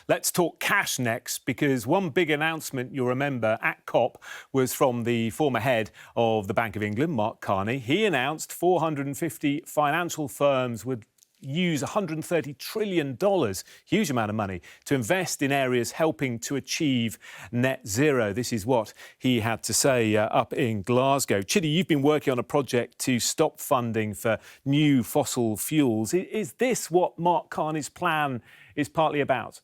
Let's talk cash next, because one big announcement you'll remember at COP was from the former head of the Bank of England, Mark Carney. He announced 450 financial firms would use $130 trillion, huge amount of money, to invest in areas helping to achieve net zero. This is what he had to say up in Glasgow. Chidi, you've been working on a project to stop funding for new fossil fuels. Is this what Mark Carney's plan is partly about?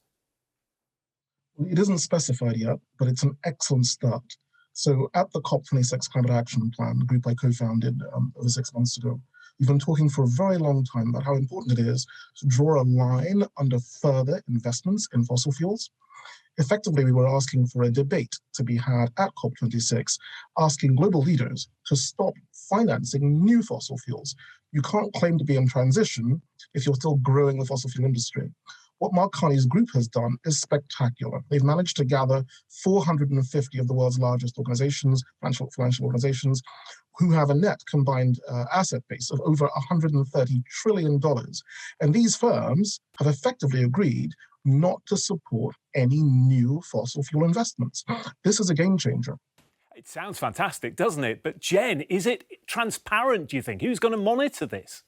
It isn't specified yet, but it's an excellent start. So at the COP26 Climate Action Plan, the group I co-founded over 6 months ago, we've been talking for a very long time about how important it is to draw a line under further investments in fossil fuels. Effectively, we were asking for a debate to be had at COP26, asking global leaders to stop financing new fossil fuels. You can't claim to be in transition if you're still growing the fossil fuel industry. What Mark Carney's group has done is spectacular. They've managed to gather 450 of the world's largest organizations, financial organizations, who have a net combined asset base of over $130 trillion. And these firms have effectively agreed not to support any new fossil fuel investments. This is a game changer. It sounds fantastic, doesn't it? But Jen, is it transparent, do you think? Who's going to monitor this?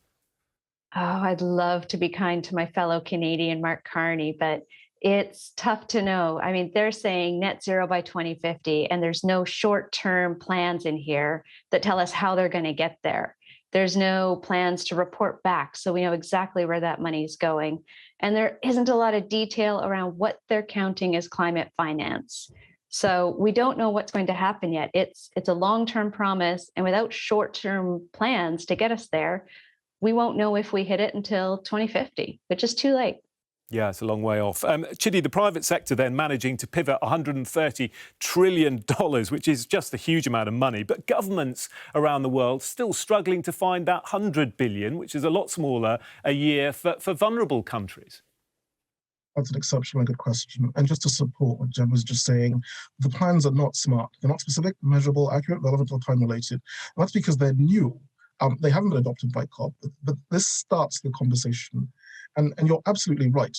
Oh, I'd love to be kind to my fellow Canadian, Mark Carney, but it's tough to know. I mean, they're saying net zero by 2050, and there's no short-term plans in here that tell us how they're going to get there. There's no plans to report back, so we know exactly where that money is going. And there isn't a lot of detail around what they're counting as climate finance. So we don't know what's going to happen yet. It's a long-term promise, and without short-term plans to get us there, we won't know if we hit it until 2050, which is too late. Yeah, it's a long way off. Chidi, the private sector then managing to pivot $130 trillion, which is just a huge amount of money. But governments around the world still struggling to find that $100 billion, which is a lot smaller a year for vulnerable countries. That's an exceptionally good question. And just to support what Jen was just saying, the plans are not smart. They're not specific, measurable, accurate, relevant, or time-related. And that's because they're new. They haven't been adopted by COP, but this starts the conversation. And you're absolutely right.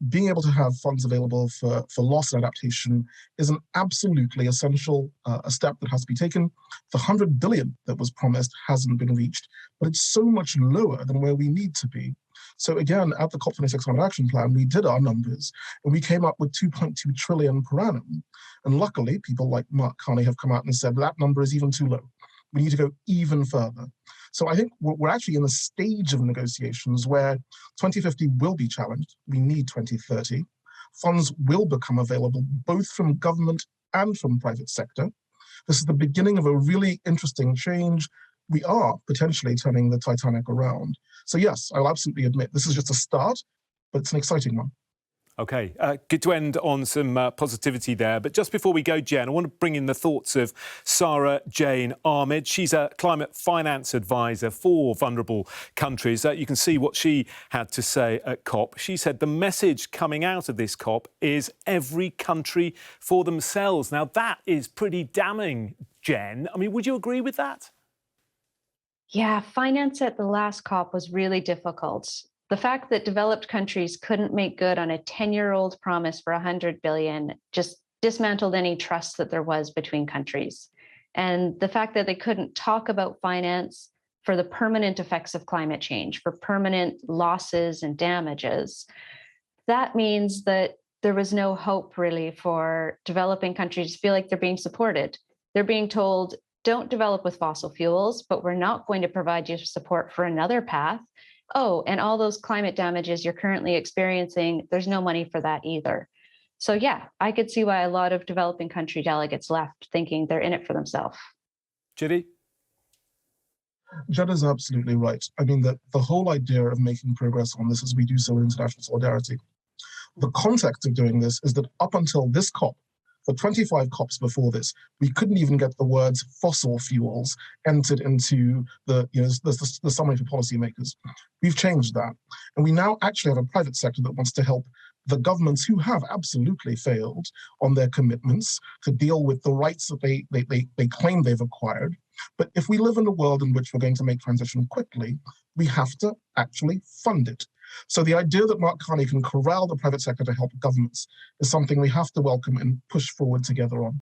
Being able to have funds available for loss and adaptation is an absolutely essential a step that has to be taken. The $100 billion that was promised hasn't been reached, but it's so much lower than where we need to be. So again, at the COP26 Climate Action Plan, we did our numbers, and we came up with 2.2 trillion per annum. And luckily, people like Mark Carney have come out and said that number is even too low. We need to go even further. So I think we're actually in a stage of negotiations where 2050 will be challenged. We need 2030. Funds will become available both from government and from private sector. This is the beginning of a really interesting change. We are potentially turning the Titanic around. So yes, I'll absolutely admit this is just a start, but it's an exciting one. OK, good to end on some positivity there. But just before we go, Jen, I want to bring in the thoughts of Sarah Jane Ahmed. She's a climate finance advisor for vulnerable countries. You can see what she had to say at COP. She said the message coming out of this COP is every country for themselves. Now, that is pretty damning, Jen. I mean, would you agree with that? Yeah, finance at the last COP was really difficult. The fact that developed countries couldn't make good on a 10-year-old promise for $100 billion just dismantled any trust that there was between countries. And the fact that they couldn't talk about finance for the permanent effects of climate change, for permanent losses and damages, that means that there was no hope really for developing countries to feel like they're being supported. They're being told, don't develop with fossil fuels, but we're not going to provide you support for another path. Oh, and all those climate damages you're currently experiencing, there's no money for that either. So yeah, I could see why a lot of developing country delegates left thinking they're in it for themselves. Chidi? Jen is absolutely right. I mean, the whole idea of making progress on this is we do so with international solidarity. The context of doing this is that up until this COP, for 25 COPs before this, we couldn't even get the words fossil fuels entered into the summary for policymakers. We've changed that. And we now actually have a private sector that wants to help the governments who have absolutely failed on their commitments to deal with the rights that they claim they've acquired. But if we live in a world in which we're going to make transition quickly, we have to actually fund it. So the idea that Mark Carney can corral the private sector to help governments is something we have to welcome and push forward together on.